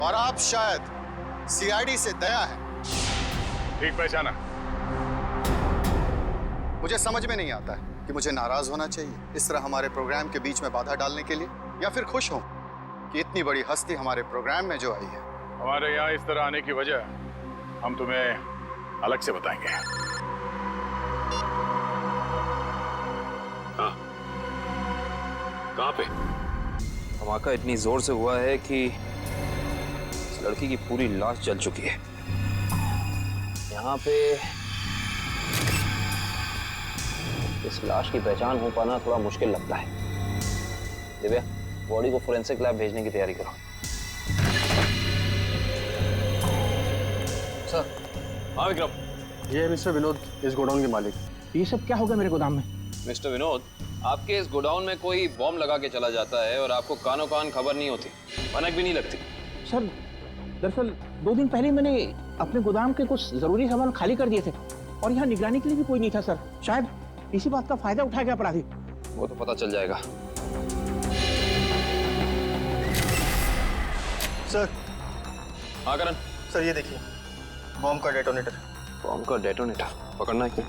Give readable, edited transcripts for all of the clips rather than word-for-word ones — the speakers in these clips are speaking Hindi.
और आप शायद सीआईडी से दया है। ठीक पहचाना। मुझे समझ में नहीं आता है कि मुझे नाराज होना चाहिए इस तरह हमारे प्रोग्राम के बीच में बाधा डालने के लिए, या फिर खुश हूं कि इतनी बड़ी हस्ती हमारे प्रोग्राम में जो आई है। हमारे यहाँ इस तरह आने की वजह हम तुम्हें अलग से बताएंगे। हाँ, कहाँ पे? धमाका इतनी जोर से हुआ है कि इस लड़की की पूरी लाश जल चुकी है। यहाँ पे इस लाश की पहचान हो पाना थोड़ा मुश्किल लगता है। दिव्या, बॉडी को फोरेंसिक लैब भेजने की तैयारी करो। सर। हाँ विक्रम। ये मिस्टर विनोद, इस गोडाउन के मालिक। ये सब क्या होगा मेरे गोदाम में? मिस्टर विनोद, आपके इस गोडाउन में कोई बॉम्ब लगा के चला जाता है और आपको कानों कान खबर नहीं होती, भनक भी नहीं लगती। सर, दरअसल 2 दिन पहले मैंने अपने गोदाम के कुछ जरूरी सामान खाली कर दिए थे और यहाँ निगरानी के लिए भी कोई नहीं था सर। शायद इसी बात का फायदा उठा गया अपराधी। वो तो पता चल जाएगा। सर। हाँ करण। सर ये देखिए, बॉम्ब का डेटोनेटर। बॉम्ब का डेटोनेटर पकड़ना है क्या?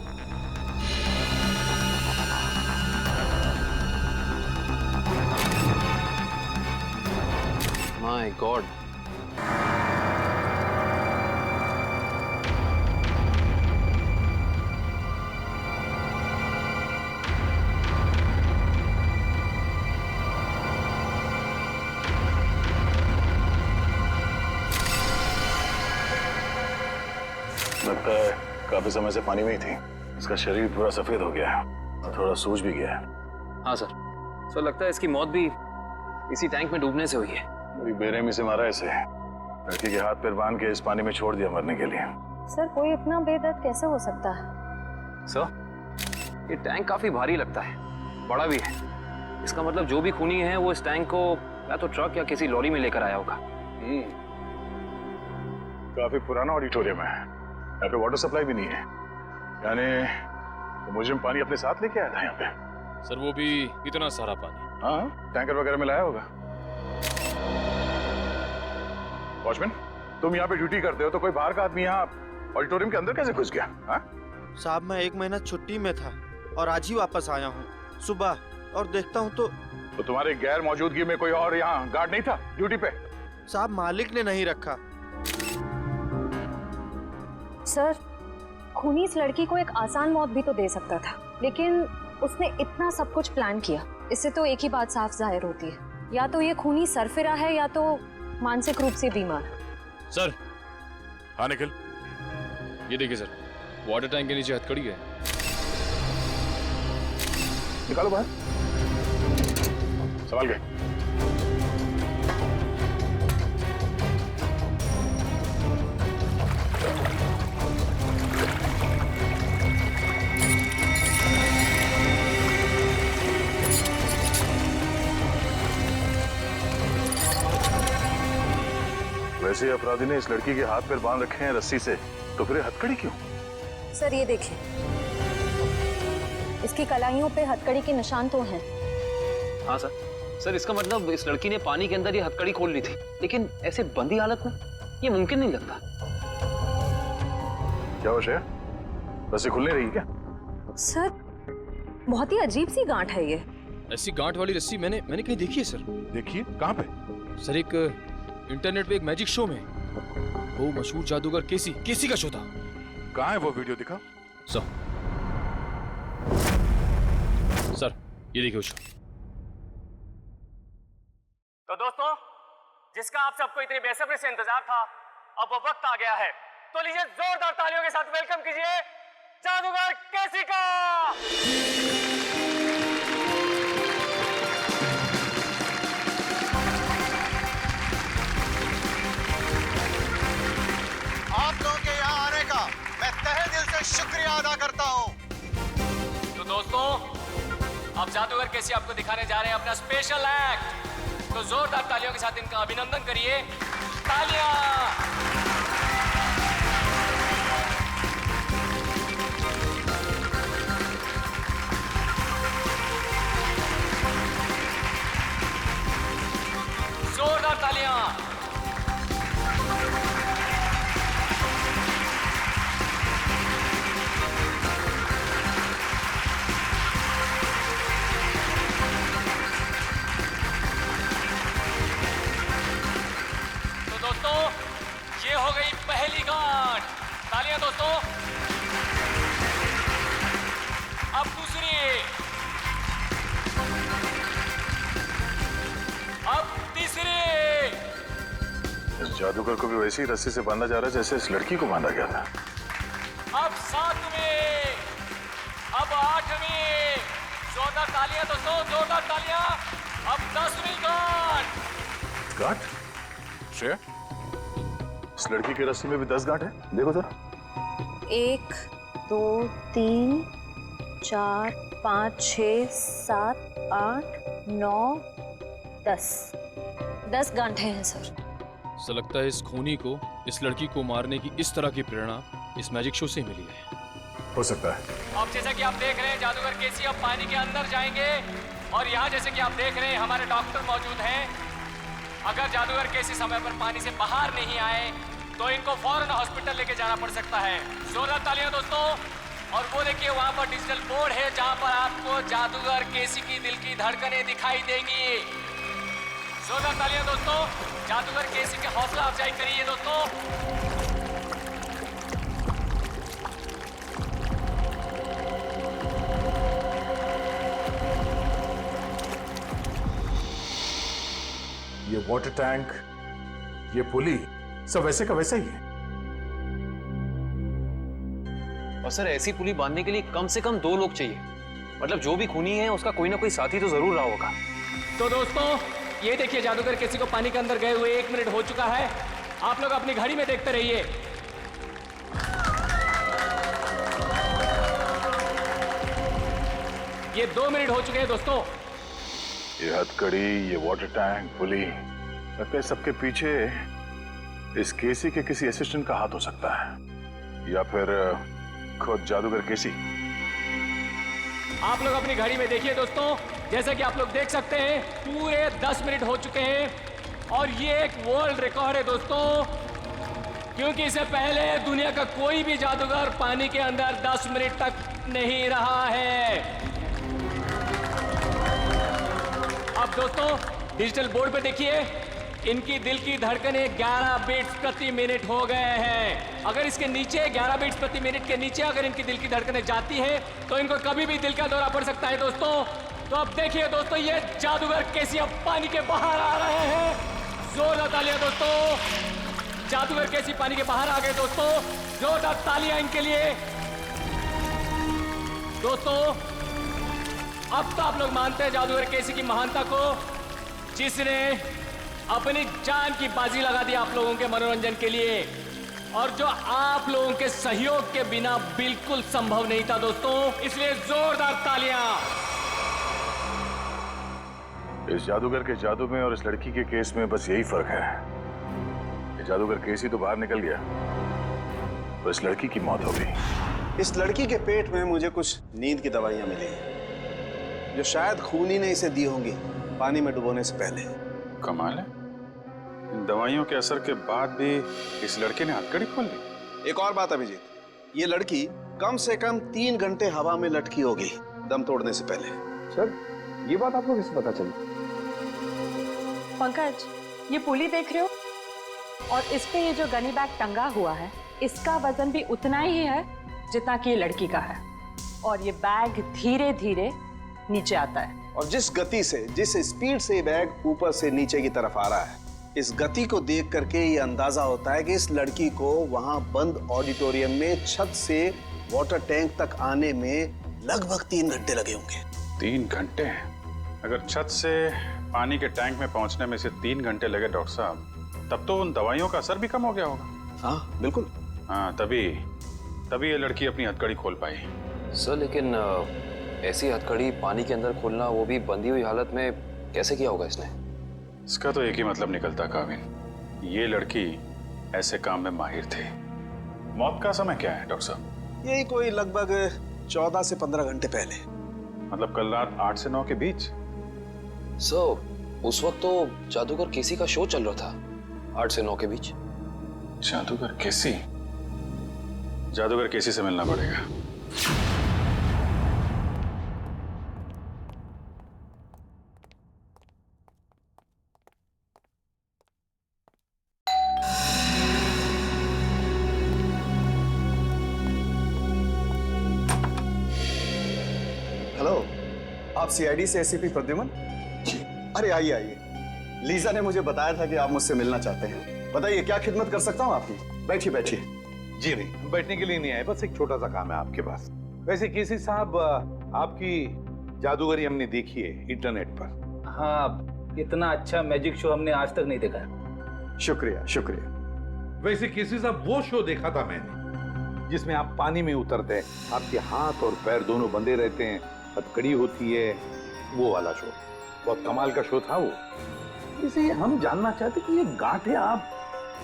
My God. लगता है काफी समय से पानी में ही थी। इसका शरीर पूरा सफेद हो गया है और थोड़ा सूज भी गया है। हाँ सर। सर लगता है इसकी मौत भी इसी टैंक में डूबने से हुई है। बड़ी बेरहमी से मारा इसे। लड़की के हाथ पैर बांध के इस पानी में छोड़ दिया मरने के लिए। सर, कोई इतना बेदर्द कैसे हो सकता है? सर, ये टैंक काफी भारी लगता है, बड़ा भी है। इसका मतलब जो भी खूनी है वो इस टैंक को या तो ट्रक या किसी लॉरी में लेकर आया होगा। काफी पुराना ऑडिटोरियम है, यहाँ पे वाटर सप्लाई भी नहीं है। यानी तो मुझे पानी अपने साथ लेके आया था यहाँ पे। सर वो भी इतना सारा पानी? हाँ, टैंकर वगैरह में लाया होगा। वॉचमैन, तुम यहाँ पे ड्यूटी करते हो तो कोई बाहर का आदमी यहाँ ऑडिटोरियम के अंदर कैसे घुस गया? हाँ? साहब, मैं 1 महीना छुट्टी में था और आज ही वापस आया हूँ सुबह, और देखता हूँ तो तुम्हारे गैर मौजूदगी में कोई और यहाँ गार्ड नहीं था ड्यूटी पे? साहब, मालिक ने नहीं रखा। सर, खूनी इस लड़की को एक आसान मौत भी तो दे सकता था, लेकिन उसने इतना सब कुछ प्लान किया। इससे तो एक ही बात साफ जाहिर होती है, या तो ये खूनी सरफिरा है या तो मानसिक रूप से बीमार। सर। हाँ निखिल, ये देखिए सर, वाटर टैंक के नीचे हथकड़ी है। निकालो बाहर। संभाल गए। वैसे अपराधी ने इस लड़की के हाथ पैर बांध रखे हैं रस्सी से, तो फिर हथकड़ी क्यों? सर ये देखिए, इसकी कलाइयों पे हथकड़ी के निशान तो हैं। हाँ सर। सर इसका मतलब इस लड़की ने पानी के अंदर ये हथकड़ी खोल ली थी, लेकिन ऐसे बंदी हालत में ये मुमकिन नहीं लगता। क्या हो श्रेया, रस्सी खुल नहीं रही क्या? सर, बहुत ही अजीब सी गांठ है ये। ऐसी गांठ वाली रस्सी मैंने कहीं देखी है सर। देखिए, कहाँ पे? सर एक इंटरनेट पे एक मैजिक शो में, वो मशहूर जादूगर केसी का शो था। कहाँ है वो वीडियो? दिखा सर। सर ये देखिए शो। तो दोस्तों, जिसका आप सबको इतनी बेसब्री से इंतजार था, अब वो वक्त आ गया है। तो लीजिए जोरदार तालियों के साथ वेलकम कीजिए जादूगर केसी का। आप लोगों के यहाँ आने का मैं तहे दिल से शुक्रिया अदा करता हूँ। तो दोस्तों, अब जादूगर केसी आपको दिखाने जा रहे हैं अपना स्पेशल एक्ट। तो जोरदार तालियों के साथ इनका अभिनंदन करिए। तालियां। जोरदार तालियां। हो गई पहली गांठ। तालियां दोस्तों। अब दूसरी, अब तीसरी। इस जादूगर को भी वैसी रस्सी से बांधा जा रहा है जैसे इस लड़की को बांधा गया था। अब 7वीं, अब 8वीं। जोरदार तालियां दोस्तों, जोरदार तालियां। अब 10वीं गांठ। गांठ? श्रेया, इस लड़की की रस्सी में भी 10 गांठ है। देखो जरा। 1 2 3 4 5 6 7 8 9 10 गांठें हैं सर। ऐसा लगता है इस खूनी को इस लड़की को मारने की इस तरह की प्रेरणा इस मैजिक शो से ही मिली है। हो सकता है। अब जैसा कि आप देख रहे हैं जादूगर केसी अब पानी के अंदर जाएंगे और यहाँ जैसे कि आप देख रहे हैं हमारे डॉक्टर मौजूद हैं। अगर जादूगर केसी समय पर पानी से बाहर नहीं आए तो इनको फौरन हॉस्पिटल लेके जाना पड़ सकता है। जोरदार तालियां दोस्तों। और वो देखिए वहाँ पर डिजिटल बोर्ड है जहाँ पर आपको जादूगर केसी की दिल की धड़कनें दिखाई देंगी। जोरदार तालियां दोस्तों। जादूगर केसी की हौसला अफजाई करिए दोस्तों। ये वाटर टैंक, ये पुली, सब वैसे का वैसा ही है। और सर ऐसी पुली बांधने के लिए कम से कम 2 लोग चाहिए। मतलब जो भी खूनी है उसका कोई ना कोई साथी तो जरूर रहा होगा। तो दोस्तों ये देखिए जादूगर केसी को पानी के अंदर गए हुए 1 मिनट हो चुका है। आप लोग अपनी घड़ी में देखते रहिए। ये 2 मिनट हो चुके हैं दोस्तों। ये हथकड़ी, ये वाटर टैंक, पुली, लगता है सबके पीछे इस केसी के किसी असिस्टेंट का हाथ हो सकता है या फिर खुद जादूगर केसी। आप लोग अपनी घड़ी में देखिए दोस्तों। जैसा कि आप लोग देख सकते हैं पूरे 10 मिनट हो चुके हैं और ये एक वर्ल्ड रिकॉर्ड है दोस्तों, क्योंकि इससे पहले दुनिया का कोई भी जादूगर पानी के अंदर 10 मिनट तक नहीं रहा है। अब दोस्तों डिजिटल बोर्ड पे देखिए, इनकी दिल की धड़कनें 11 बीट्स प्रति मिनट हो गए हैं। अगर इसके नीचे 11 बीट्स प्रति मिनट के नीचे अगर इनकी दिल की धड़कनें जाती हैं तो इनको कभी भी दिल का दौरा पड़ सकता है दोस्तों। तो अब देखिए दोस्तों ये जादूगर केसी अब पानी के बाहर आ रहे हैं। जोरदार तालियां दोस्तों। जादूगर केसी पानी के बाहर आ गए दोस्तों। जोरदार तालियां इनके लिए दोस्तों। अब तो आप लोग मानते हैं जादूगर केसी की महानता को, जिसने अपनी जान की बाजी लगा दी आप लोगों के मनोरंजन के लिए, और जो आप लोगों के सहयोग के बिना बिल्कुल संभव नहीं था दोस्तों। इसलिए जोरदार तालियां। इस जादूगर के जादू में और इस लड़की के केस में बस यही फर्क है। ये जादूगर केसी तो बाहर निकल गया, तो इस लड़की की मौत हो गई। इस लड़की के पेट में मुझे कुछ नींद की दवाइयां मिली जो शायद खूनी ने इसे दी होंगी पानी में डुबोने से पहले। कमाल है, इन दवाइयों के असर के बाद भी इस लड़के ने हथकड़ी खोल ली। एक और बात अभिजीत, ये लड़की कम से कम 3 घंटे हवा में लटकी होगी दम तोड़ने से पहले। सर ये बात आपको कैसे पता चली? पंकज, ये पुली देख रहे हो और इस पे ये जो गनी बैग टंगा हुआ है, इसका वजन भी उतना ही है जितना कि ये लड़की का है। और ये बैग धीरे धीरे नीचे आता है। और जिस गति से, जिस स्पीड से ये बैग ऊपर से नीचे की तरफ आ रहा है, इस गति को देख करके ये अंदाजा होता है कि इस लड़की को वहां बंद ऑडिटोरियम में छत से वाटर टैंक तक आने में लगभग 3 घंटे लगे होंगे। 3 घंटे? अगर छत से पानी के टैंक में पहुंचने में से 3 घंटे लगे डॉक्टर साहब, तब तो उन दवाइयों का असर भी कम हो गया होगा। हाँ बिल्कुल। हाँ, तभी ये लड़की अपनी हथकड़ी खोल पाई। सर लेकिन ऐसी हथकड़ी पानी के अंदर खोलना, वो भी बंधी हुई हालत में, कैसे किया होगा इसने? इसका तो एक ही मतलब निकलता काविन, ये लड़की ऐसे काम में माहिर थी। मौत का समय क्या है डॉक्टर साहब? यही कोई लगभग 14 से 15 घंटे पहले। मतलब कल रात 8 से 9 के बीच? सर उस वक्त तो जादूगर केसी का शो चल रहा था 8 से 9 के बीच। जादूगर केसी? जादूगर केसी से मिलना पड़ेगा। आप सीआईडी से एसीपी प्रद्युमन? अरे आइए आइए, लीजा ने मुझे बताया था कि आप मुझसे मिलना चाहते हैं। बताइए क्या खिदमत कर सकता हूँ आपकी। बैठिए बैठिए। जी नहीं, बैठने के लिए नहीं आए, बस एक छोटा सा काम है आपके पास। वैसे केसी साहब, आपकी जादूगरी हमने देखी है इंटरनेट पर। हाँ, इतना अच्छा मैजिक शो हमने आज तक नहीं देखा। शुक्रिया शुक्रिया। वैसे केसी साहब, वो शो देखा था मैंने जिसमें आप पानी में उतरते हैं, आपके हाथ और पैर दोनों बंधे रहते हैं, हथकड़ी होती है, वो वाला शो बहुत कमाल का शो था वो। इसे हम जानना चाहते कि ये गांठें आप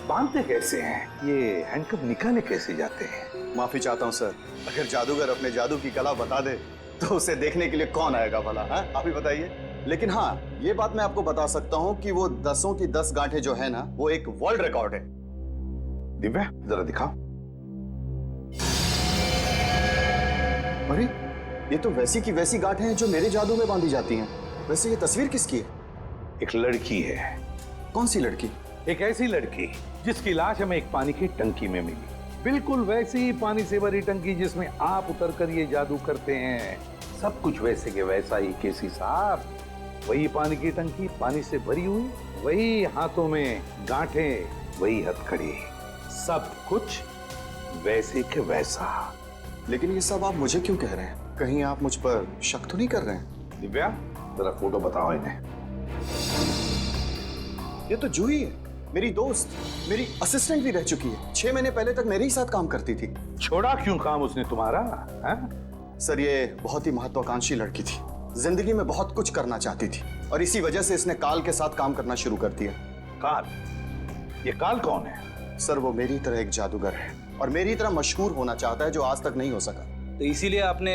बांधते कैसे हैं, ये हैंडकफ निकाले कैसे जाते हैं? माफी चाहता हूँ सर, अगर जादूगर अपने जादू की कला बता दे तो उसे देखने के लिए कौन आएगा भला? आप ही बताइए। लेकिन हाँ, ये बात मैं आपको बता सकता हूँ कि वो 10 की 10 गांठें जो है ना, वो एक वर्ल्ड रिकॉर्ड है। दिव्या, जरा दिखाओ। अरे ये तो वैसी की वैसी गांठें हैं जो मेरे जादू में बांधी जाती हैं। वैसे ये तस्वीर किसकी है? एक लड़की है। कौन सी लड़की? एक ऐसी लड़की जिसकी लाश हमें एक पानी की टंकी में मिली, बिल्कुल वैसी ही पानी से भरी टंकी जिसमें आप उतरकर ये जादू करते हैं। सब कुछ वैसे के वैसा ही केसी साहब। वही पानी की टंकी, पानी से भरी हुई, वही हाथों में गांठें, वही हथकड़ी, सब कुछ वैसे के वैसा। लेकिन ये सब आप मुझे क्यों कह रहे हैं? कहीं आप मुझ पर शक तो नहीं कर रहे हैं? दिव्या, जरा फोटो बताओ इन्हें। ये तो जूही है, मेरी दोस्त, मेरी असिस्टेंट भी रह चुकी है। 6 महीने पहले तक मेरे ही साथ काम करती थी। छोड़ा क्यों काम उसने तुम्हारा? सर, ये बहुत ही महत्वाकांक्षी लड़की थी, जिंदगी में बहुत कुछ करना चाहती थी और इसी वजह से इसने काल के साथ काम करना शुरू कर दिया। काल? ये काल कौन है? सर, वो मेरी तरह एक जादूगर है और मेरी तरह मशहूर होना चाहता है, जो आज तक नहीं हो सका। तो इसीलिए आपने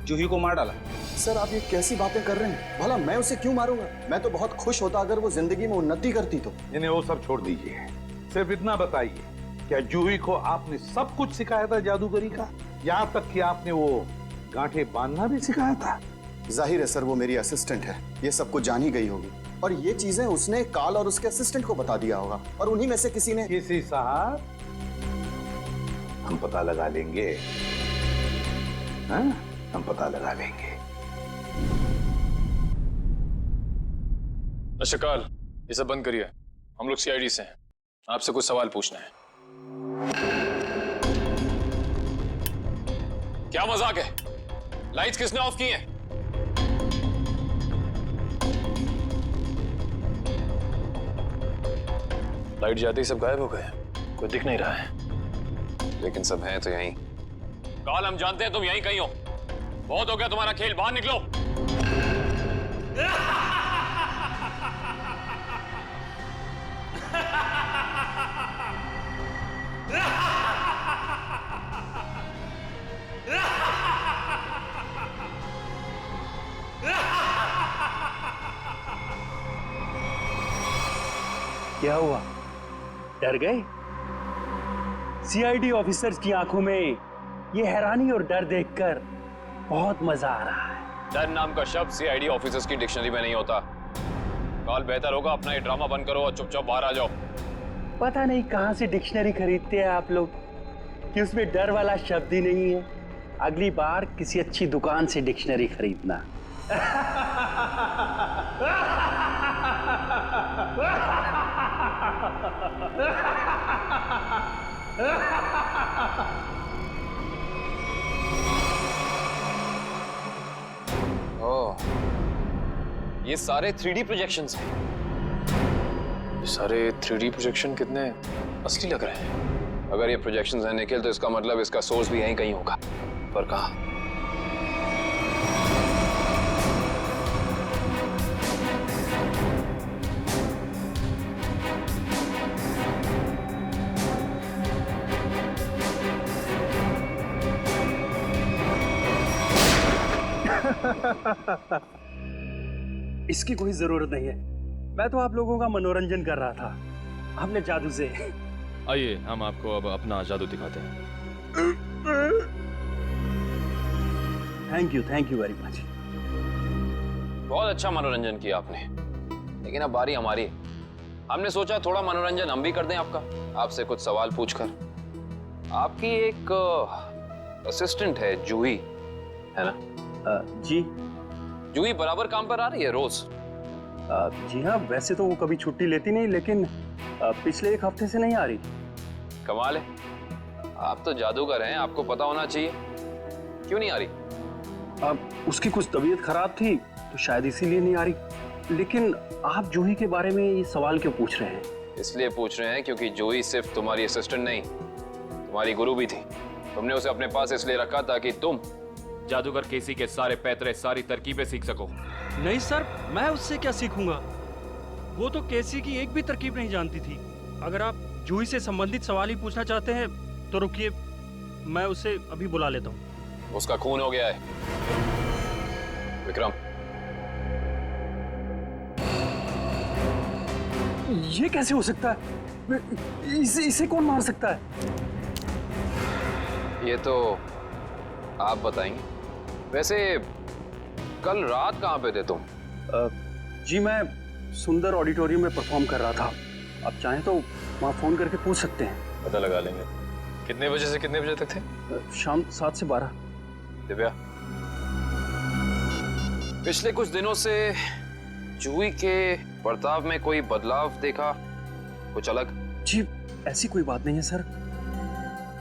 जूही को मार डाला? सर, आप ये कैसी बातें कर रहे हैं? भला मैं उसे क्यों मारूंगा? मैं तो बहुत खुश होता अगर वो जिंदगी में उन्नति करती तो। इन्हें वो सब छोड़ दीजिए, सिर्फ इतना बताइए, क्या जूही को आपने सब कुछ सिखाया था जादूगरी का? यहाँ तक कि आपने वो गांठें बांधना भी सिखाया था? जाहिर है सर, वो मेरी असिस्टेंट है, ये सब कुछ जान ही गई होगी और ये चीजें उसने काल और उसके असिस्टेंट को बता दिया होगा और उन्हीं में से किसी ने। किसी साहब, हम पता लगा लेंगे। हाँ, हम पता लगा लेंगे। शकाल, ये सब बंद करिए। हम लोग सीआईडी से हैं, आपसे कुछ सवाल पूछना है। क्या मजाक है? लाइट्स किसने ऑफ की हैं? लाइट जाते ही सब गायब हो गए, कोई दिख नहीं रहा है। लेकिन सब हैं तो यहीं। काल, हम जानते हैं तुम यहीं कहीं हो। बहुत हो गया तुम्हारा खेल, बाहर निकलो। क्या हुआ? डर गए? सीआईडी ऑफिसर्स की आंखों में ये हैरानी और डर देखकर बहुत मजा आ रहा है। डर नाम का शब्द सीआईडी ऑफिसर्स की डिक्शनरी में नहीं होता। काल, बेहतर होगा अपना ये ड्रामा बंद करो और चुपचाप बाहर आ जाओ। पता नहीं कहां से डिक्शनरी खरीदते हैं आप लोग कि उसमें डर वाला शब्द ही नहीं है। अगली बार किसी अच्छी दुकान से डिक्शनरी खरीदना। ओह, ये सारे 3D प्रोजेक्शंस हैं। ये सारे 3D प्रोजेक्शन कितने असली लग रहे हैं। अगर ये प्रोजेक्शंस हैं निखिल, तो इसका मतलब इसका सोर्स भी यहीं कहीं होगा। पर कहाँ? इसकी कोई जरूरत नहीं है। मैं तो आप लोगों का मनोरंजन कर रहा था अपने जादू से। आइए, हम आपको अब अपना जादू दिखाते हैं। Thank you very much. बहुत अच्छा मनोरंजन किया आपने, लेकिन अब बारी हमारी है। हमने सोचा थोड़ा मनोरंजन हम भी कर दें आपका, आपसे कुछ सवाल पूछकर। आपकी एक असिस्टेंट है जूही, है ना? जी। जूही बराबर काम पर आ रही है रोज? जी हाँ, वैसे तो वो कभी छुट्टी लेती नहीं, लेकिन पिछले 1 हफ्ते से नहीं आ रही। कमाल है, आप तो जादूगर हैं, आपको पता होना चाहिए। क्यों नहीं आ रही? उसकी कुछ तबीयत खराब थी तो शायद इसीलिए नहीं आ रही। लेकिन आप जूही के बारे में ये सवाल क्यों पूछ रहे हैं? इसलिए पूछ रहे हैं क्योंकि जूही सिर्फ तुम्हारी असिस्टेंट नहीं, तुम्हारी गुरु भी थी। तुमने उसे अपने पास इसलिए रखा ताकि तुम जादूगर केसी के सारे पैतरे, सारी तरकीबें सीख सको। नहीं सर, मैं उससे क्या सीखूंगा? वो तो केसी की एक भी तरकीब नहीं जानती थी। अगर आप जूही से संबंधित सवाल ही पूछना चाहते हैं तो रुकिए, मैं उसे अभी बुला लेता हूँ। उसका खून हो गया है। विक्रम, ये कैसे हो सकता है? इसे कौन मार सकता है? ये तो आप बताएंगे। वैसे कल रात कहाँ पे थे तुम? जी मैं सुंदर ऑडिटोरियम में परफॉर्म कर रहा था। आप चाहें तो वहाँ फोन करके पूछ सकते हैं। पता लगा लेंगे। कितने बजे से कितने बजे तक थे? शाम 7 से 12। दिव्या, पिछले कुछ दिनों से जूही के बर्ताव में कोई बदलाव देखा? कुछ अलग? जी ऐसी कोई बात नहीं है सर,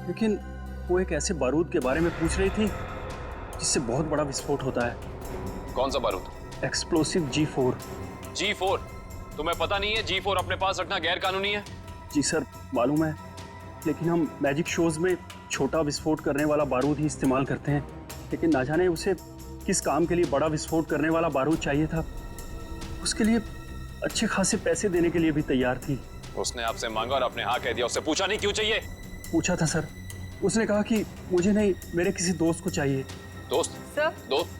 लेकिन वो एक ऐसे बारूद के बारे में पूछ रही थी जिससे बहुत बड़ा विस्फोट होता है। कौन सा बारूद? Explosive G4। G4? तुम्हें पता नहीं है G4 अपने पास रखना गैर कानूनी है? जी सर मालूम है, लेकिन हम मैजिक शोज में छोटा विस्फोट करने वाला बारूद ही इस्तेमाल करते हैं। लेकिन ना जाने उसे किस काम के लिए बड़ा विस्फोट करने वाला बारूद चाहिए था। उसके लिए अच्छे खासे पैसे देने के लिए भी तैयार थी। उसने आपसे मांगा और आपने हाँ कह दिया। उससे पूछा नहीं क्यों चाहिए? पूछा था सर, उसने कहा कि मुझे नहीं, मेरे किसी दोस्त को चाहिए। दोस्त? सर, दोस्त?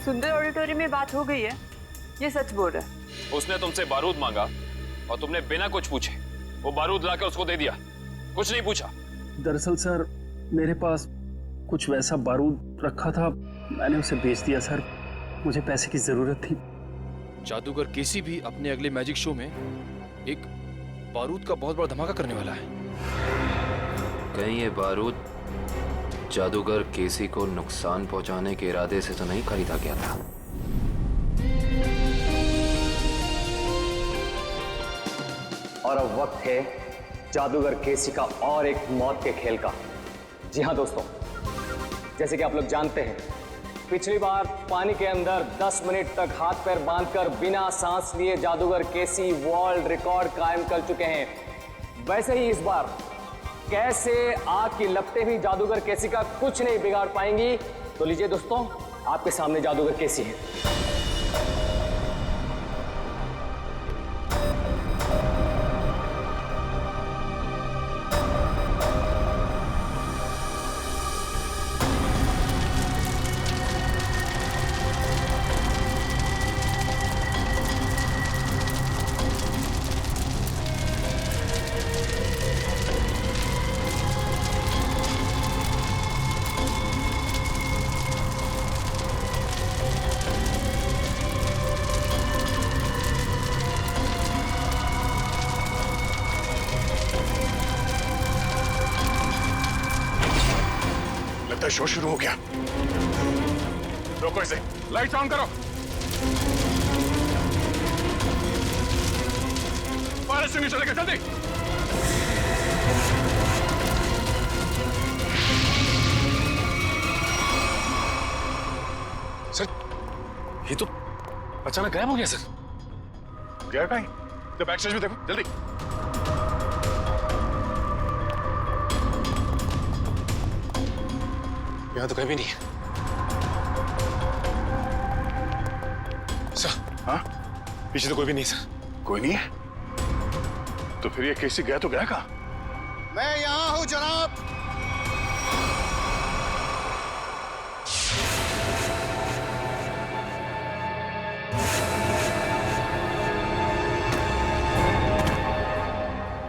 सुंदर ऑडिटोरियम में बात हो गई है, ये सच बोल रहा है। उसने तुमसे बारूद मांगा और तुमने बिना कुछ पूछे वो बारूद लाकर उसको दे दिया, कुछ नहीं पूछा। दरअसल सर मेरे पास कुछ वैसा बारूद रखा था, मैंने उसे बेच दिया सर। मुझे पैसे की जरूरत थी। जादूगर केसी भी अपने अगले मैजिक शो में एक बारूद का बहुत बड़ा धमाका करने वाला है। कहीं ये बारूद जादूगर केसी को नुकसान पहुंचाने के इरादे से तो नहीं खरीदा गया था? और अब वक्त है जादूगर केसी का और एक मौत के खेल का। जी हाँ दोस्तों, जैसे कि आप लोग जानते हैं, पिछली बार पानी के अंदर 10 मिनट तक हाथ पैर बांधकर बिना सांस लिए जादूगर केसी वर्ल्ड रिकॉर्ड कायम कर चुके हैं। वैसे ही इस बार कैसे आग की लपटें भी जादूगर केसी का कुछ नहीं बिगाड़ पाएंगी। तो लीजिए दोस्तों, आपके सामने जादूगर केसी है। शो शुरू हो गया। रोको इसे, लाइट्स ऑन करो। फायर एक्सटिंग्विशर लेकर जल्दी। सर, ये तो अचानक गायब हो गया सर। गया कहीं? तो बैक स्टेज में देखो जल्दी। यहाँ तो कहीं भी नहीं है। सर, हाँ? पीछे तो कोई भी नहीं सर। कोई नहीं है? तो फिर ये केसी गया तो गया कहाँ? मैं यहाँ हूँ जनाब।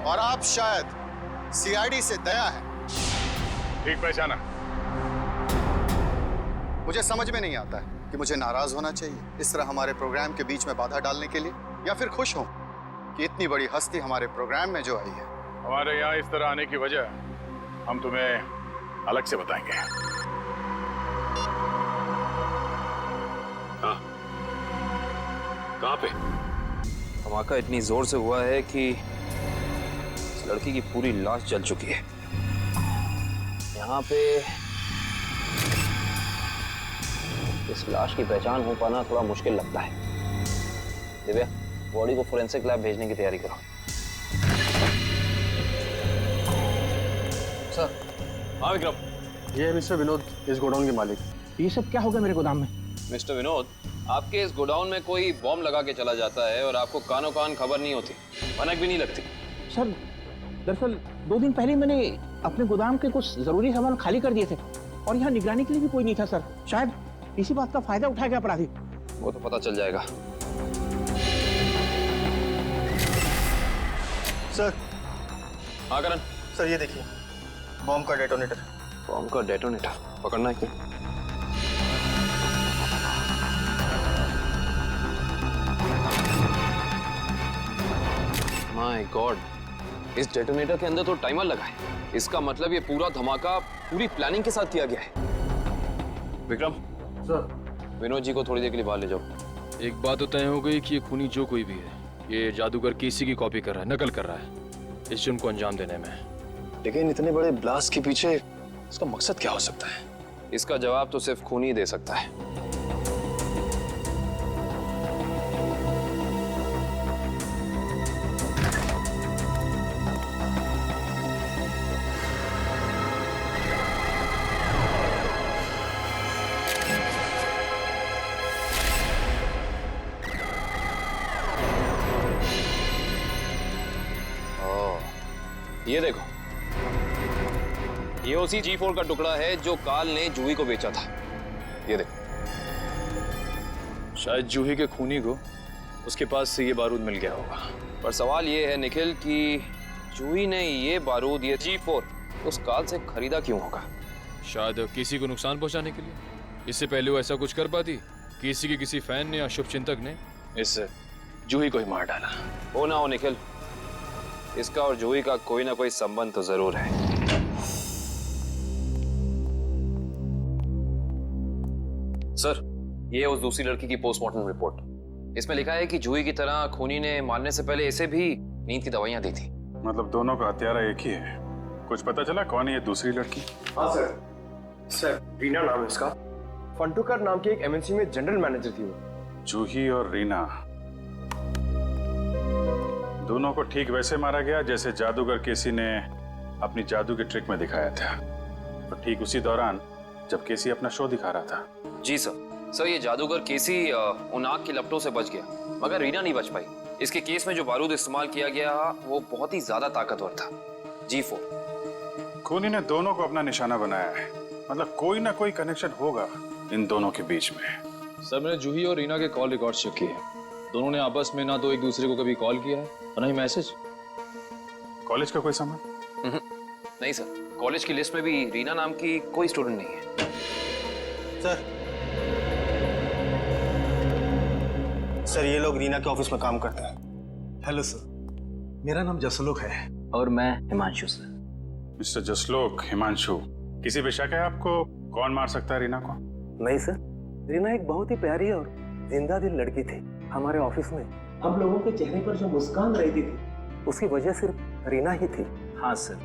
और आप शायद सीआईडी से दया है। ठीक पहचाना। मुझे समझ में नहीं आता है कि मुझे नाराज होना चाहिए इस तरह हमारे प्रोग्राम के बीच में बाधा डालने के लिए, या फिर खुश हूं कि इतनी बड़ी हस्ती हमारे प्रोग्राम में जो आई है। हमारे यहाँ इस तरह आने की वजह हम तुम्हें अलग से बताएंगे। कहाँ पे? धमाका इतनी जोर से हुआ है कि इस लड़की की पूरी लाश जल चुकी है। यहाँ पे इस लाश की पहचान हो पाना थोड़ा मुश्किल लगता है। दिव्या, बॉडी को फोरेंसिक लैब भेजने की तैयारी करो। सर। हाँ विक्रम। ये है मिस्टर विनोद, इस गोडाउन के मालिक। ये सब क्या हो गया मेरे गोदाम में? मिस्टर विनोद, आपके इस गोडाउन में कोई बॉम्ब लगा के चला जाता है और आपको कानों कान खबर नहीं होती, भनक भी नहीं लगती। सर, दरअसल 2 दिन पहले मैंने अपने गोदाम के कुछ जरूरी सामान खाली कर दिए थे और यहाँ निगरानी के लिए भी कोई नहीं था सर। शायद इसी बात का फायदा उठा गया अपराधी। वो तो पता चल जाएगा। सर। हाँ करण। सर ये देखिए, बॉम्ब का डेटोनेटर। बॉम्ब का डेटोनेटर पकड़ना है क्या? माय गॉड, इस डेटोनेटर के अंदर तो टाइमर लगा है। इसका मतलब ये पूरा धमाका पूरी प्लानिंग के साथ किया गया है। विक्रम। सर। विनोद जी को थोड़ी देर के लिए बाहर ले जाओ। एक बात तो तय हो गई कि ये खूनी जो कोई भी है, ये जादूगर केसी की कॉपी कर रहा है, नकल कर रहा है इस जुर्म को अंजाम देने में। लेकिन इतने बड़े ब्लास्ट के पीछे इसका मकसद क्या हो सकता है? इसका जवाब तो सिर्फ खूनी दे सकता है। ये देखो, ये उसी G4 का टुकड़ा है जो काल ने जूही को बेचा था। ये देखो। शायद जूही के खूनी को उसके पास से ये बारूद मिल गया होगा। पर सवाल ये है निखिल कि जूही ने ये बारूद, ये G4 उस काल से खरीदा क्यों होगा? शायद किसी को नुकसान पहुंचाने के लिए। इससे पहले वो ऐसा कुछ कर पाती? किसी के किसी फैन ने या शुभचिंतक ने इस जूही को ही मार डाला। हो ना हो निखिल, इसका और जूही का कोई ना कोई संबंध तो जरूर है। सर, ये है उस दूसरी लड़की की पोस्टमार्टम रिपोर्ट। इसमें लिखा है कि जूही की तरह खूनी ने मारने से पहले इसे भी नींद की दवाइयां दी थी। मतलब दोनों का हत्यारा एक ही है। कुछ पता चला कौन है ये दूसरी लड़की? हाँ सर, रीना नाम है इसका। फंटूकर नाम की एक एमएनसी में जनरल मैनेजर थी वो। जूही और रीना दोनों को ठीक वैसे मारा गया जैसे जादूगर केसी ने अपनी जादू के ट्रिक में दिखाया था। तो ठीक उसी दौरान जब केसी अपना शो दिखा रहा था। जी सर, ये जादूगर केसी उन आग की लपटों से बच गया, मगर रीना नहीं बच पाई। इसके केस में जो बारूद इस्तेमाल किया गया वो बहुत ही ज्यादा ताकतवर था, G4। खूनी ने दोनों को अपना निशाना बनाया है। मतलब कोई ना कोई कनेक्शन होगा इन दोनों के बीच में। सर, मैंने जूही और रीना के कॉल रिकॉर्ड चेक किए हैं। दोनों ने आपस में ना तो एक दूसरे को कभी कॉल किया है और ना ही मैसेज। कॉलेज का कोई संबंध? नहीं सर, कॉलेज की लिस्ट में भी रीना नाम की कोई स्टूडेंट नहीं है। सर, ये लोग रीना के ऑफिस में काम करते हैं। हेलो सर, मेरा नाम जसलोक है। और मैं हिमांशु सर। मिस्टर जसलोक, हिमांशु, किसी पे शक है आपको कौन मार सकता है रीना को? नहीं सर, रीना एक बहुत ही प्यारी और जिंदा दिल लड़की थी। हमारे ऑफिस में हम लोगों के चेहरे पर जो मुस्कान रहती थी उसकी वजह सिर्फ रीना ही थी। हाँ सर,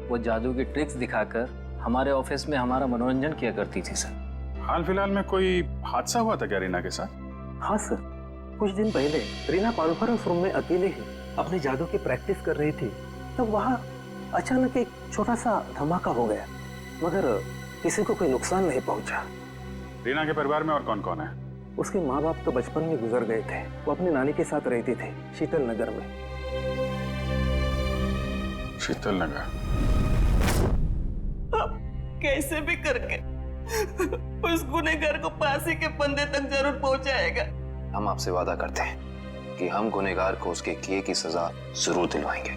वो जादू की ट्रिक्स दिखाकर हमारे ऑफिस में हमारा मनोरंजन किया करती थी सर। हाल फिलहाल में कोई हादसा हुआ था क्या रीना के साथ? हाँ सर, कुछ दिन पहले रीना कॉन्फ्रेंस रूम में अकेले ही अपने जादू की प्रैक्टिस कर रही थी, तब वहाँ अचानक एक छोटा सा धमाका हो गया, मगर किसी को कोई नुकसान नहीं पहुंचा। रीना के परिवार में और कौन कौन है? उसके माँ बाप तो बचपन में गुजर गए थे। वो अपनी नानी के साथ रहती थी, शीतल नगर में। शीतल नगर? अब कैसे भी करके उस गुनहगार को फांसी के फंदे तक जरूर पहुंचाएगा। हम आपसे वादा करते हैं कि हम गुनहगार को उसके किए की सजा जरूर दिलवाएंगे।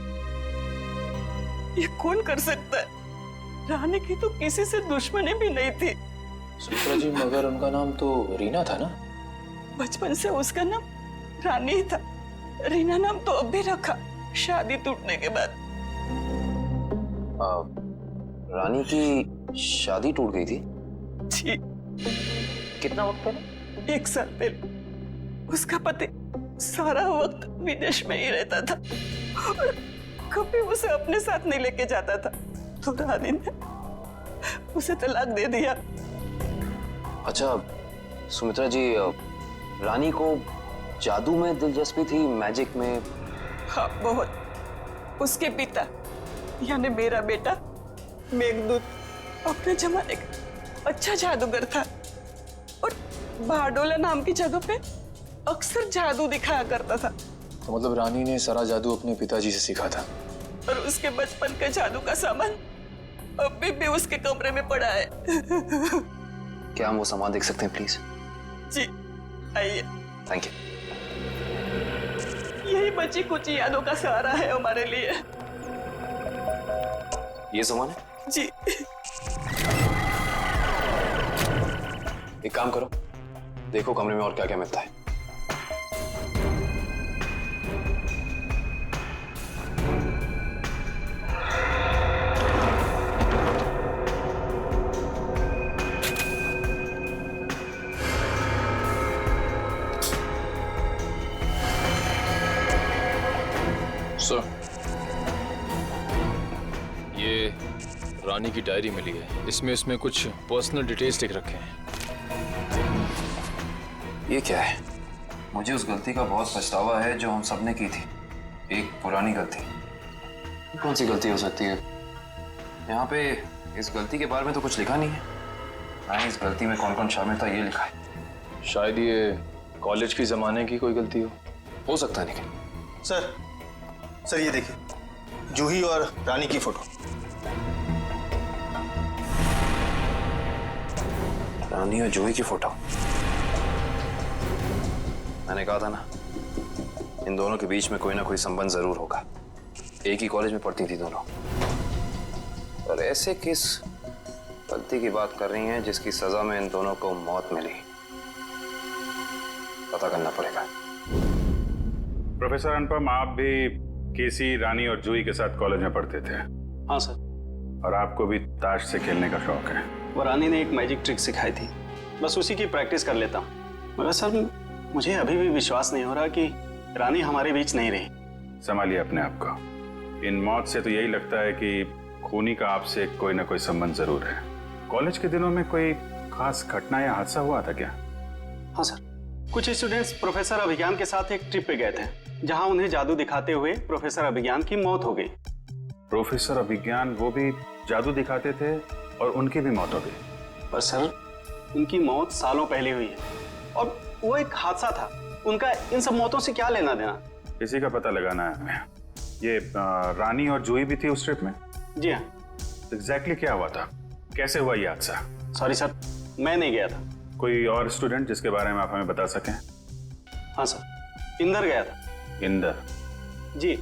ये कौन कर सकता है? रानी की तो किसी से दुश्मनी भी नहीं थी। सुचित्रा जी, मगर उनका नाम तो रीना था ना? बचपन से उसका नाम रानी ही था। रीना नाम तो अब भी रखा, शादी टूटने के बाद। रानी की शादी टूट गई थी? जी। कितना वक्त पहले? 1 साल पहले। उसका पति सारा वक्त विदेश में ही रहता था और कभी उसे अपने साथ नहीं लेके जाता था, तो रानी ने उसे तलाक दे दिया। अच्छा सुमित्रा जी, रानी को जादू में दिलचस्पी थी, मैजिक में? हाँ बहुत। उसके पिता यानी मेरा बेटा मेघदूत अपने जमाने का अच्छा जादूगर था और बारडोला नाम की जगह पे अक्सर जादू दिखाया करता था। तो मतलब रानी ने सारा जादू अपने पिताजी से सीखा था। और उसके बचपन के जादू का सामान अभी भी उसके कमरे में पड़ा है। क्या हम वो सामान देख सकते हैं प्लीज? जी आइए। Thank you. यही बची कुछ यादों का सहारा है हमारे लिए। ये सामान है? जी। एक काम करो, देखो कमरे में और क्या क्या मिलता है। सर, ये रानी की डायरी मिली है। इसमें कुछ पर्सनल डिटेल्स लिख रखे हैं। ये क्या है? मुझे उस गलती का बहुत पछतावा है जो हम सबने की थी। एक पुरानी गलती। कौन सी गलती हो सकती है? यहाँ पे इस गलती के बारे में तो कुछ लिखा नहीं है। हाँ, इस गलती में कौन कौन शामिल था ये लिखा है। शायद ये कॉलेज की जमाने की कोई गलती हो सकता है। लेकिन सर ये देखिए, जूही और रानी की फोटो। रानी और जूही की फोटो? मैंने कहा था ना, इन दोनों के बीच में कोई ना कोई संबंध जरूर होगा। एक ही कॉलेज में पढ़ती थी दोनों। और ऐसे किस गलती की बात कर रही हैं जिसकी सजा में इन दोनों को मौत मिली? पता करना पड़ेगा। प्रोफेसर अनुपम, आप भी केसी, रानी और जूही के साथ कॉलेज में पढ़ते थे? हाँ सर। और आपको भी ताश से खेलने का शौक है? वो रानी ने एक मैजिक ट्रिक सिखाई थी, बस उसी की प्रैक्टिस कर लेता हूँ। मगर सर मुझे अभी भी विश्वास नहीं हो रहा कि रानी हमारे बीच नहीं रही। संभालिए अपने आप को। इन मौत से तो यही लगता है कि खूनी का आपसे कोई ना कोई संबंध जरूर है। कॉलेज के दिनों में कोई खास घटना या हादसा हुआ था क्या? हाँ सर, कुछ स्टूडेंट्स प्रोफेसर अभिज्ञान के साथ एक ट्रिप पे गए थे, जहां उन्हें जादू दिखाते हुए प्रोफेसर अभिज्ञान की मौत हो गई। प्रोफेसर अभिज्ञान वो भी जादू दिखाते थे और उनकी भी मौत हो गई? पर सर उनकी मौत सालों पहले हुई है और वो एक हादसा था। उनका इन सब मौतों से क्या लेना देना? किसी का पता लगाना है हमें। ये रानी और जूही भी थी उस ट्रिप में? जी हाँ। एग्जैक्टली क्या हुआ था? कैसे हुआ ये हादसा? सॉरी सर, मैं नहीं गया था। कोई और स्टूडेंट जिसके बारे में आप हमें बता सकें? हाँ सर, इंदर गया था। इंदर? जी,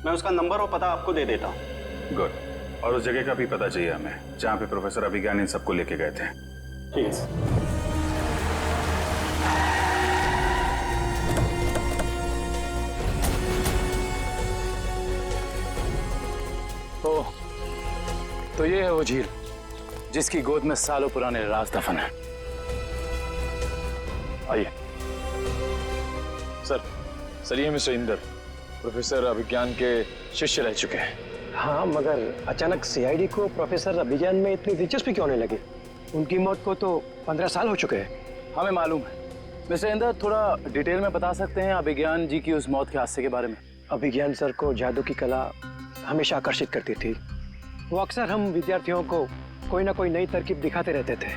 मैं उसका नंबर और पता आपको दे देता हूँ। गुड। और उस जगह का भी पता चाहिए हमें जहाँ पे प्रोफेसर अभिज्ञान इन सबको लेके गए थे। ठीक है सर। तो ये है वो झील जिसकी गोद में सालों पुराने राज दफन है। आइए। सर ये मिस्टर इंदर प्रोफेसर अभिज्ञान के शिष्य रह चुके हैं। हाँ, मगर अचानक सीआईडी को प्रोफेसर अभिज्ञान में इतनी दिलचस्पी क्यों होने लगी? उनकी मौत को तो 15 साल हो चुके हैं। हमें मालूम है। मिस्टर इंदर, थोड़ा डिटेल में बता सकते हैं अभिज्ञान जी की उस मौत के हादसे के बारे में? अभिज्ञान सर को जादू की कला हमेशा आकर्षित करती थी। वो अक्सर हम विद्यार्थियों को कोई ना कोई नई तरकीब दिखाते रहते थे।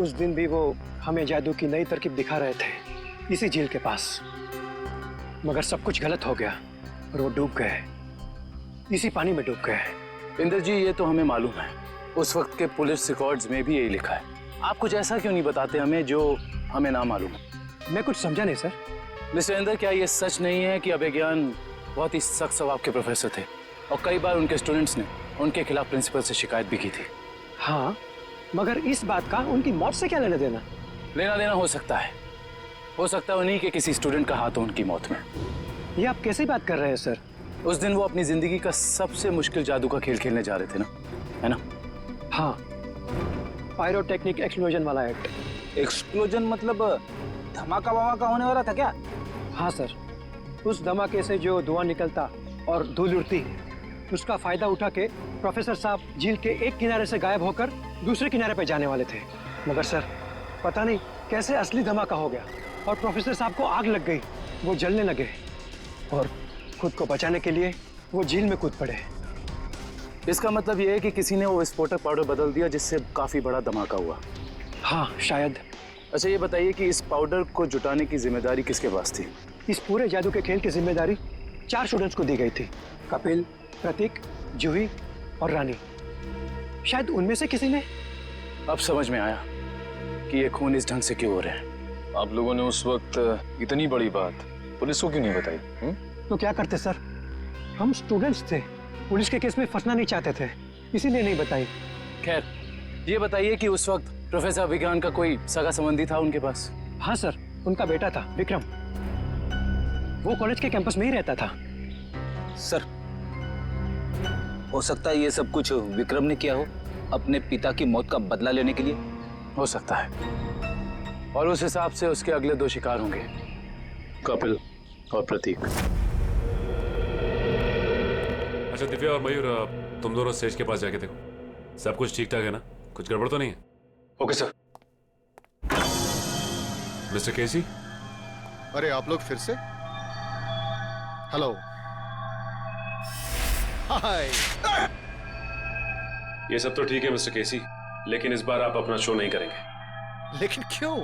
उस दिन भी वो हमें जादू की नई तरकीब दिखा रहे थे इसी झील के पास। मगर सब कुछ गलत हो गया और वो डूब गए, इसी पानी में डूब गए। इंदर जी, ये तो हमें मालूम है। उस वक्त के पुलिस रिकॉर्ड्स में भी यही लिखा है। आप कुछ ऐसा क्यों नहीं बताते हमें जो हमें ना मालूम है? मैं कुछ समझा नहीं सर। मिस्टर इंदर, क्या ये सच नहीं है कि अभिज्ञान बहुत ही सख्त स्वभाव के प्रोफेसर थे और कई बार उनके स्टूडेंट्स ने उनके खिलाफ प्रिंसिपल से शिकायत भी की थी? हाँ, मगर इस बात का उनकी मौत से क्या लेना देना? लेना देना हो सकता है उन्हीं के किसी स्टूडेंट का हाथ हो उनकी मौत में। ये आप कैसे बात कर रहे हैं सर? उस दिन वो अपनी जिंदगी का सबसे मुश्किल जादू का खेल खेलने जा रहे थे ना, है ना? हाँ, पायरोटेक्निक एक्सप्लोजन वाला एक्ट। एक्सप्लोजन मतलब धमाका वमाका होने वाला था क्या? हाँ सर, उस धमाके से जो धुआं निकलता और धूल उड़ती, उसका फायदा उठा के प्रोफेसर साहब झील के एक किनारे से गायब होकर दूसरे किनारे पर जाने वाले थे। मगर सर, पता नहीं कैसे असली धमाका हो गया और प्रोफेसर साहब को आग लग गई, वो जलने लगे और खुद को बचाने के लिए वो झील में कूद पड़े। इसका मतलब ये है कि किसी ने वो विस्फोटक पाउडर बदल दिया जिससे काफी बड़ा धमाका हुआ। हाँ शायद। अच्छा ये बताइए कि इस पाउडर को जुटाने की जिम्मेदारी किसके पास थी? इस पूरे जादू के खेल की जिम्मेदारी 4 स्टूडेंट्स को दी गई थी, कपिल, प्रतीक, जूही और रानी। शायद उनमें से किसी ने। अब समझ में आया कि ये खून इस ढंग से क्यों हो रहे हैं। आप लोगों ने उस वक्त इतनी बड़ी बात पुलिस को क्यों नहीं बताई? तो क्या करते सर, हम स्टूडेंट्स थे, पुलिस के केस में फंसना नहीं चाहते थे, इसीलिए नहीं बताई। खैर ये बताइए कि उस वक्त प्रोफेसर विज्ञान का कोई सगा संबंधी था उनके पास? हाँ सर, उनका बेटा था विक्रम, वो कॉलेज के कैंपस में ही रहता था। सर, हो सकता है ये सब कुछ विक्रम ने किया हो अपने पिता की मौत का बदला लेने के लिए। हो सकता है, और उस हिसाब से उसके अगले 2 शिकार होंगे, कपिल और प्रतीक। अच्छा दिव्या और मयूर, तुम दोनों स्टेज के पास जाके देखो सब कुछ ठीक ठाक है ना, कुछ गड़बड़ तो नहीं है? Okay sir. मिस्टर केसी। अरे आप लोग फिर से? हेलो, हाय। ये सब तो ठीक है मिस्टर केसी, लेकिन इस बार आप अपना शो नहीं करेंगे। लेकिन क्यों?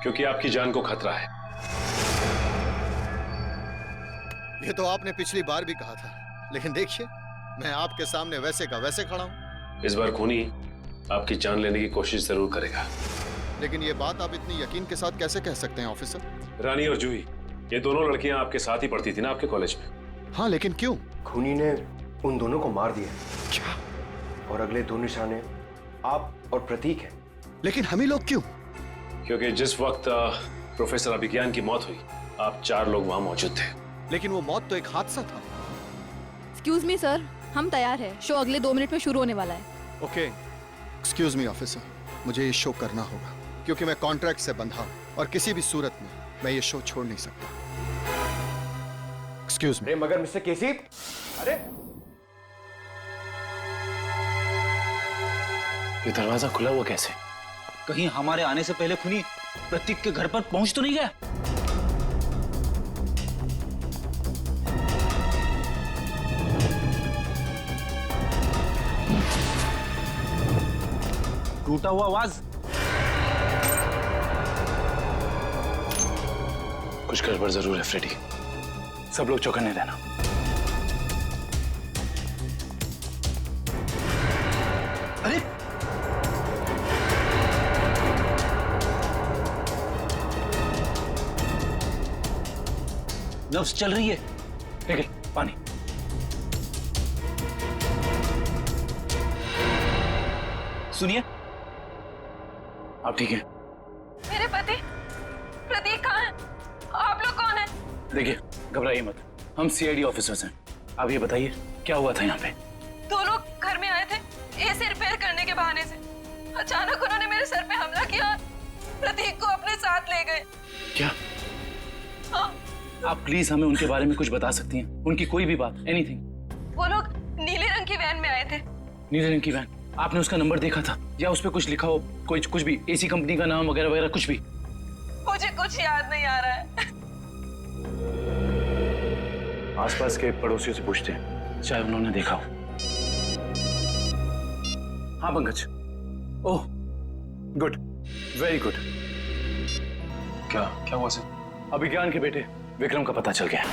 क्योंकि आपकी जान को खतरा है। ये तो आपने पिछली बार भी कहा था, लेकिन देखिए मैं आपके सामने वैसे का वैसे खड़ा हूं। इस बार खूनी आपकी जान लेने की कोशिश जरूर करेगा। लेकिन ये बात आप इतनी यकीन के साथ कैसे कह सकते हैं ऑफिसर? रानी और जूही, ये दोनों लड़कियां आपके साथ ही पढ़ती थी ना आपके कॉलेज में? हाँ, लेकिन क्यों? खूनी ने उन दोनों को मार दिया। क्या? और अगले 2 निशाने आप और प्रतीक हैं। लेकिन हम ही लोग क्यों? क्योंकि जिस वक्त प्रोफेसर अभिज्ञान की मौत हुई, आप 4 लोग वहां मौजूद थे। लेकिन वो मौत तो एक हादसा था। एक्सक्यूज मी सर, हम तैयार हैं। शो अगले 2 मिनट में शुरू होने वाला है। ओके, एक्सक्यूज मी ऑफिसर, मुझे ये शो करना होगा क्योंकि मैं कॉन्ट्रैक्ट से बंधा हूं और किसी भी सूरत में मैं ये शो छोड़ नहीं सकता। Excuse me. मगर मिस्टर केसी, अरे ये दरवाजा खुला हुआ कैसे? कहीं हमारे आने से पहले खूनी प्रतीक के घर पर पहुंच तो नहीं गया? टूटा हुआ आवाज। कुछ गड़बड़ जरूर है फ्रेडी, सब लोग चौकन्ने रहना। अरे नब्ज चल रही है। ठीक है, पानी। सुनिए, आप ठीक हैं? मेरे पति प्रतीक कहाँ है? आप लोग कौन हैं? देखिए घबराइए मत, हम सीआईडी ऑफिसर्स हैं। आप ये बताइए क्या हुआ था यहाँ पे? 2 लोग घर में आए थे एसी रिपेयर करने के बहाने से। अचानक उन्होंने मेरे सर पे हमला किया और प्रतीक को अपने साथ ले गए। क्या? हाँ। आप प्लीज हमें उनके बारे में कुछ बता सकती हैं? उनकी कोई भी बात, एनीथिंग। वो लोग नीले रंग की वैन में आए थे। नीले रंग की वैन? आपने उसका नंबर देखा था या उस पर कुछ लिखा हो, कुछ भी, एसी कंपनी का नाम वगैरह वगैरह कुछ भी? मुझे कुछ याद नहीं आ रहा है। आसपास के पड़ोसियों से पूछते हैं, शायद उन्होंने देखा हो। हाँ Pankaj. Oh good, very good. क्या हुआ सर? अभिज्ञान के बेटे विक्रम का पता चल गया।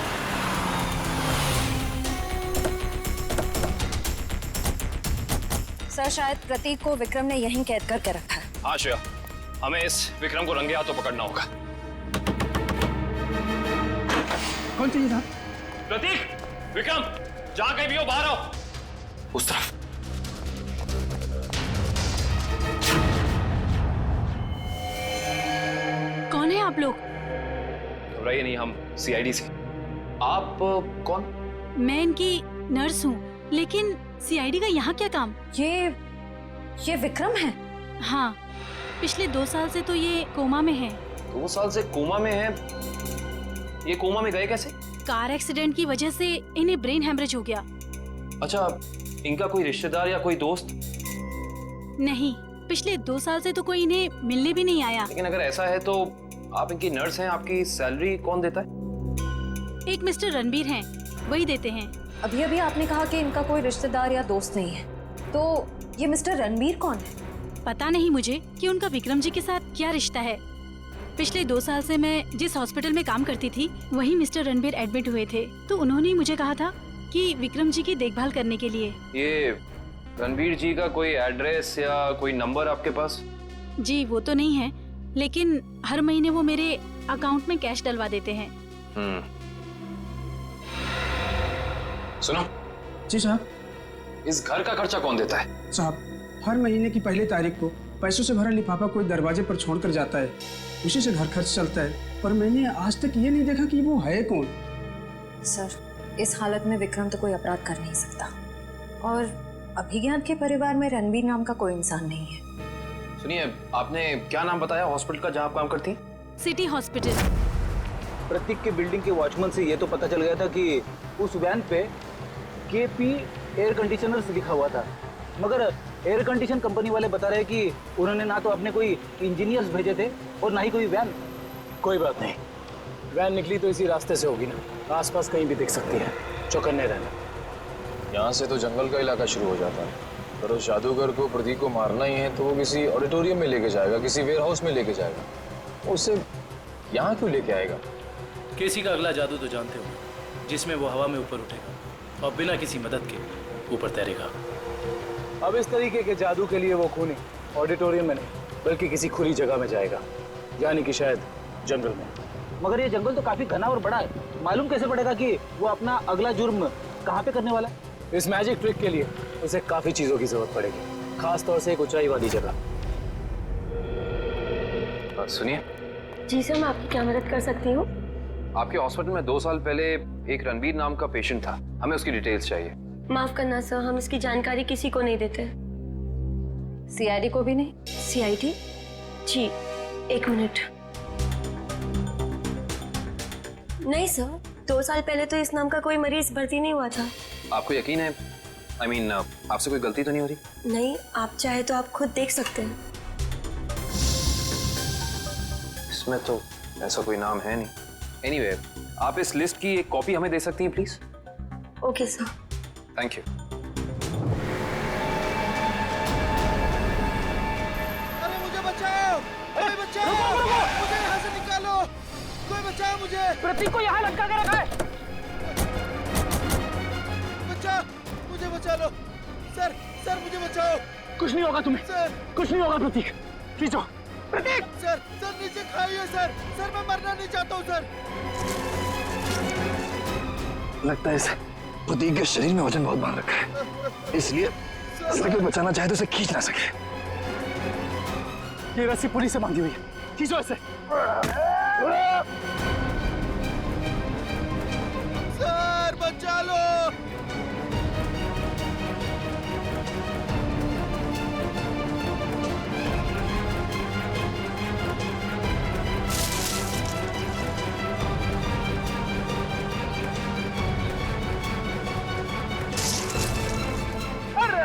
सर, शायद प्रतीक को विक्रम ने यहीं कैद करके रखा है। हाँ श्रेया, हमें इस विक्रम को रंगे हाथों पकड़ना होगा। कौन चाहिए साहब? प्रतीक, विक्रम, जहां कहीं भी हो बाहर आओ। उस तरफ। कौन है आप लोग? घबराइए नहीं, हम सीआईडी से। आप कौन? मैं इनकी नर्स हूँ, लेकिन सीआईडी का यहाँ क्या काम? ये विक्रम है? हाँ, पिछले 2 साल से तो ये कोमा में है। 2 साल से कोमा में है? ये कोमा में गए कैसे? कार एक्सीडेंट की वजह से इन्हें ब्रेन हेमरेज हो गया। अच्छा, इनका कोई रिश्तेदार या कोई दोस्त? नहीं, पिछले 2 साल से तो कोई इन्हें मिलने भी नहीं आया। लेकिन अगर ऐसा है तो आप इनकी नर्स हैं, आपकी सैलरी कौन देता है? एक मिस्टर रणबीर हैं, वही देते हैं। अभी अभी आपने कहा कि इनका कोई रिश्तेदार या दोस्त नहीं है, तो ये मिस्टर रणबीर कौन है? पता नहीं मुझे कि उनका विक्रम जी के साथ क्या रिश्ता है। पिछले 2 साल से मैं जिस हॉस्पिटल में काम करती थी वहीं मिस्टर रणबीर एडमिट हुए थे, तो उन्होंने ही मुझे कहा था कि विक्रम जी की देखभाल करने के लिए। ये रणबीर जी का कोई एड्रेस या कोई नंबर आपके पास? जी वो तो नहीं है, लेकिन हर महीने वो मेरे अकाउंट में कैश डलवा देते हैं। सुनो जी साहब। इस घर का खर्चा कौन देता है? साहब, हर महीने की पहली तारीख को पैसों से भरा लिफाफा कोई दरवाजे पर छोड़कर जाता है, उसी से घर खर्च चलता है। पर मैंने आज तक ये नहीं देखा कि वो है कौन। सर, इस हालत में विक्रम तो कोई अपराध कर नहीं सकता, और अभिज्ञान के परिवार में रणबीर नाम का कोई इंसान नहीं है। सुनिए, आपने क्या नाम बताया हॉस्पिटल का जहाँ आप काम करती? City hospital. प्रतीक के बिल्डिंग के वॉचमैन से ये तो पता चल गया था कि उस वैन पे KP एयर कंडीशनर्स लिखा हुआ था, मगर एयर कंडीशन कंपनी वाले बता रहे कि उन्होंने ना तो अपने कोई इंजीनियर्स भेजे थे और ना ही कोई वैन। कोई बात नहीं, वैन निकली तो इसी रास्ते से होगी ना, आसपास कहीं भी दिख सकती है, चौकन्ने रहना। यहाँ से तो जंगल का इलाका शुरू हो जाता है, पर उस जादूगर को प्रतीक को मारना ही है तो वो किसी ऑडिटोरियम में लेके जाएगा, किसी वेयर हाउस में लेके जाएगा। उससे यहाँ क्यों लेके आएगा? केसी का अगला जादू तो जानते हो, जिसमें वो हवा में ऊपर उठेगा और बिना किसी मदद के ऊपर तैरेगा। अब इस तरीके के जादू के लिए वो खूनी ऑडिटोरियम में नहीं बल्कि किसी खुली जगह में जाएगा, यानी कि शायद जंगल में। मगर ये जंगल तो काफी घना और बड़ा है, मालूम कैसे पड़ेगा कि वो अपना अगला जुर्म कहाँ पे करने वाला है? इस मैजिक ट्रिक के लिए उसे काफी चीजों की जरूरत पड़ेगी, खास तौर से एक ऊंचाई वाली जगह। सुनिए जी सर, मैं आपकी क्या मदद कर सकती हूँ? आपके हॉस्पिटल में 2 साल पहले एक रणबीर नाम का पेशेंट था, हमें उसकी डिटेल्स चाहिए। माफ करना सर, हम इसकी जानकारी किसी को नहीं देते। CID को भी नहीं? CID? जी, 1 मिनट। नहीं सर, 2 साल पहले तो इस नाम का कोई मरीज भर्ती नहीं हुआ था। आपको यकीन है? I mean, आपसे कोई गलती तो नहीं हो रही? नहीं, आप चाहे तो आप खुद देख सकते हैं। इसमें तो ऐसा कोई नाम है नहीं। Anyway, आप इस लिस्ट की एक कॉपी हमें दे सकती हैं please? Okay sir. Thank you. अरे मुझे बचाओ! अरे बचाओ! मुझे यहाँ से निकालो! कोई बचाओ मुझे! प्रतीक को यहाँ लटका के रखा है। बचाओ! मुझे बचा लो! सर, सर मुझे बचाओ! कुछ नहीं होगा तुम्हें। सर! कुछ नहीं होगा प्रतीक। खींचो। प्रतीक! सर, सर नीचे खाइए सर! सर मैं मरना नहीं चाहता हूँ सर! लगता है इसे प्रतीक के शरीर में वजन बहुत बांध रखा है, इसलिए इसे कोई बचाना चाहे तो इसे खींच ना सके। ये रस्सी पुलिस से बांधी हुई है, खींचो इसे। सर बचा लो!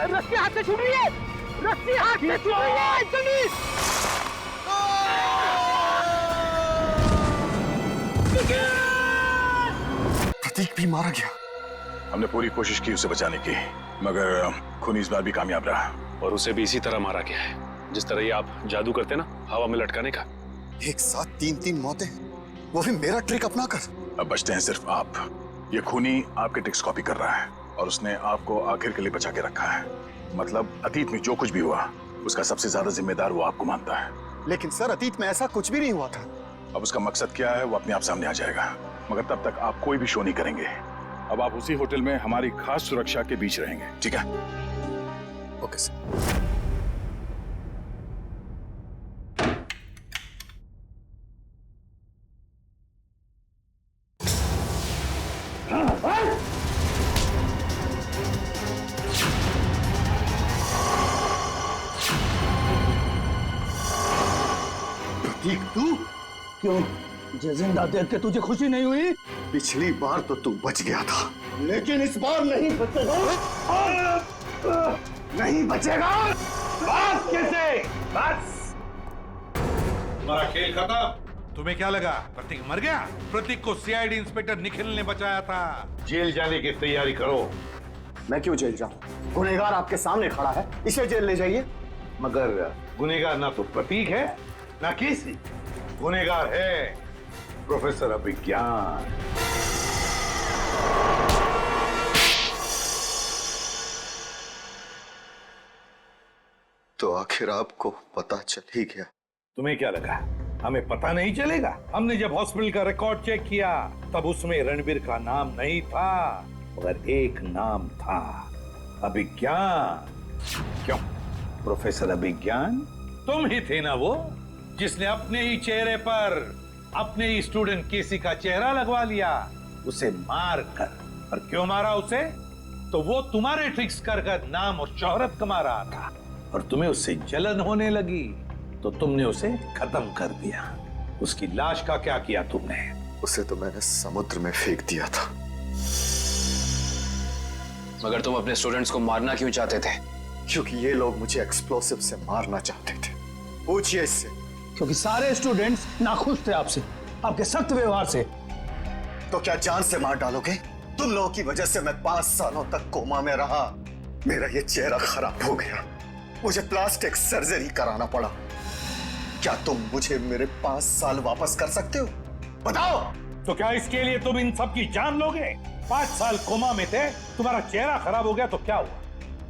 रस्सी हाथ से छूट रही है, रस्सी हाथ से छूट रही है, जल्दी! प्रतीक भी मारा गया। हमने पूरी कोशिश की उसे बचाने की, मगर खूनी इस बार भी कामयाब रहा। और उसे भी इसी तरह मारा गया है, जिस तरह ये आप जादू करते ना, हवा में लटकाने का। एक साथ 3-3 मौतें, वो भी मेरा ट्रिक अपनाकर। अब बचते हैं सिर्फ आप। ये खूनी आपके ट्रिक्स कॉपी कर रहा है और उसने आपको आखिर के लिए बचा के रखा है। मतलब अतीत में जो कुछ भी हुआ उसका सबसे ज्यादा जिम्मेदार वो आपको मानता है। लेकिन सर, अतीत में ऐसा कुछ भी नहीं हुआ था। अब उसका मकसद क्या है वो अपने आप सामने आ जाएगा, मगर तब तक आप कोई भी शो नहीं करेंगे। अब आप उसी होटल में हमारी खास सुरक्षा के बीच रहेंगे, ठीक है? Okay sir. प्रतीक तू? क्यों? मुझे जिंदा देख के तुझे खुशी नहीं हुई? पिछली बार तो तू बच गया था, लेकिन इस बार नहीं बचेगा। नहीं बचेगा। बस कैसे? बस तुम्हारा खेल खत्म। तुम्हें क्या लगा प्रतीक मर गया? प्रतीक को सीआईडी इंस्पेक्टर निखिल ने बचाया था। जेल जाने की तैयारी करो। मैं क्यों जेल जाऊं? गुनहगार आपके सामने खड़ा है, इसे जेल ले जाइए। मगर गुनहगार ना तो प्रतीक है ना केसी, गुनहगार है प्रोफेसर अभिज्ञान। तो आखिर आपको पता चल ही गया। तुम्हें क्या लगा हमें पता नहीं चलेगा? हमने जब हॉस्पिटल का रिकॉर्ड चेक किया तब उसमें रणबीर का नाम नहीं था, मगर एक नाम था, अभिज्ञान। क्यों प्रोफेसर अभिज्ञान? तुम ही थे ना वो जिसने अपने ही चेहरे पर अपने ही स्टूडेंट केसी का चेहरा लगवा लिया, उसे मार कर। और क्यों मारा उसे? तो वो तुम्हारे ट्रिक्स कर नाम और शोहरत कमा रहा था और तुम्हें उससे जलन होने लगी, तो तुमने उसे खत्म कर दिया। उसकी लाश का क्या किया तुमने? उसे तो मैंने समुद्र में फेंक दिया था। मगर तुम अपने स्टूडेंट्स को मारना क्यों चाहते थे? क्योंकि ये लोग मुझे एक्सप्लोसिव से मारना चाहते थे। पूछिए इससे। क्योंकि सारे स्टूडेंट्स नाखुश थे आपसे, आपके सख्त व्यवहार से। तो क्या जान से मार डालोगे? तुम लोगों की वजह से मैं 5 सालों तक कोमा में रहा। मेरा ये चेहरा खराब हो गया, मुझे प्लास्टिक सर्जरी कराना पड़ा। क्या तुम मुझे मेरे 5 साल वापस कर सकते हो? बताओ। तो क्या इसके लिए तुम इन सब की जान लोगे? 5 साल कोमा में थे, तुम्हारा चेहरा खराब हो गया तो क्या हुआ?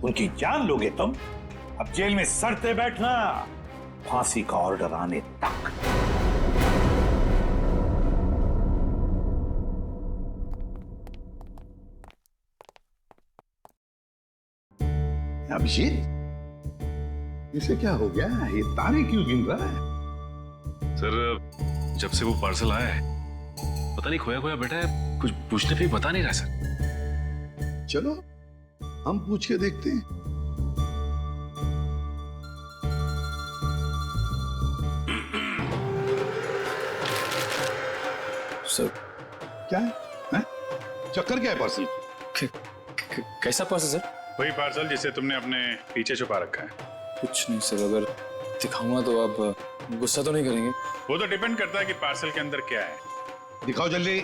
उनकी जान लोगे तुम? अब जेल में सड़ते बैठना, फांसी का ऑर्डर आने तक। अभिजीत, इसे क्या हो गया? ये तारे क्यों गिन रहा है? सर जब से वो पार्सल आया है पता नहीं खोया खोया बैठा है, कुछ पूछने पे बता नहीं रहा सर। चलो हम पूछ के देखते हैं। सर क्या है? चक्कर क्या है पार्सल? कैसा पार्सल सर? वही पार्सल जिसे तुमने अपने पीछे छुपा रखा है। कुछ नहीं सर, अगर दिखाऊंगा तो आप गुस्सा तो नहीं करेंगे? वो तो डिपेंड करता है कि पार्सल के अंदर क्या है। दिखाओ जल्दी।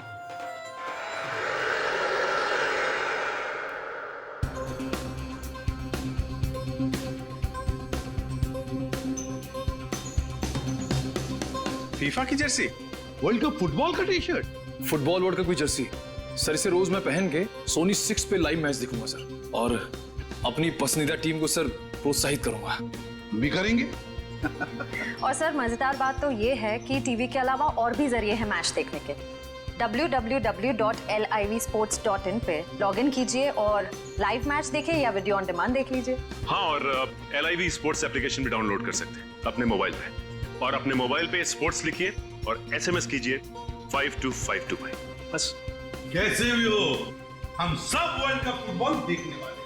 फीफा की जर्सी, वर्ल्ड कप फुटबॉल का T shirt, football world cup की जर्सी सर। इसे रोज मैं पहन के सोनी 6 पे लाइव मैच दिखूंगा सर, और अपनी पसंदीदा टीम को सर प्रोत्साहित करूंगा। भी करेंगे। और सर मजेदार बात तो ये है कि टीवी के अलावा और भी जरिए हैं मैच देखने के। www.livsports.in पे लॉगिन कीजिए और लाइव मैच देखिए या वीडियो ऑन डिमांड देख लीजिए। हाँ, और LIV स्पोर्ट्स एप्लीकेशन भी डाउनलोड कर सकते हैं अपने मोबाइल पे, और अपने मोबाइल पे स्पोर्ट्स लिखिए और SMS कीजिए 52525। बस। कैसे भी हो, हम सब वर्ल्ड कप फुटबॉल देखने वाले हैं।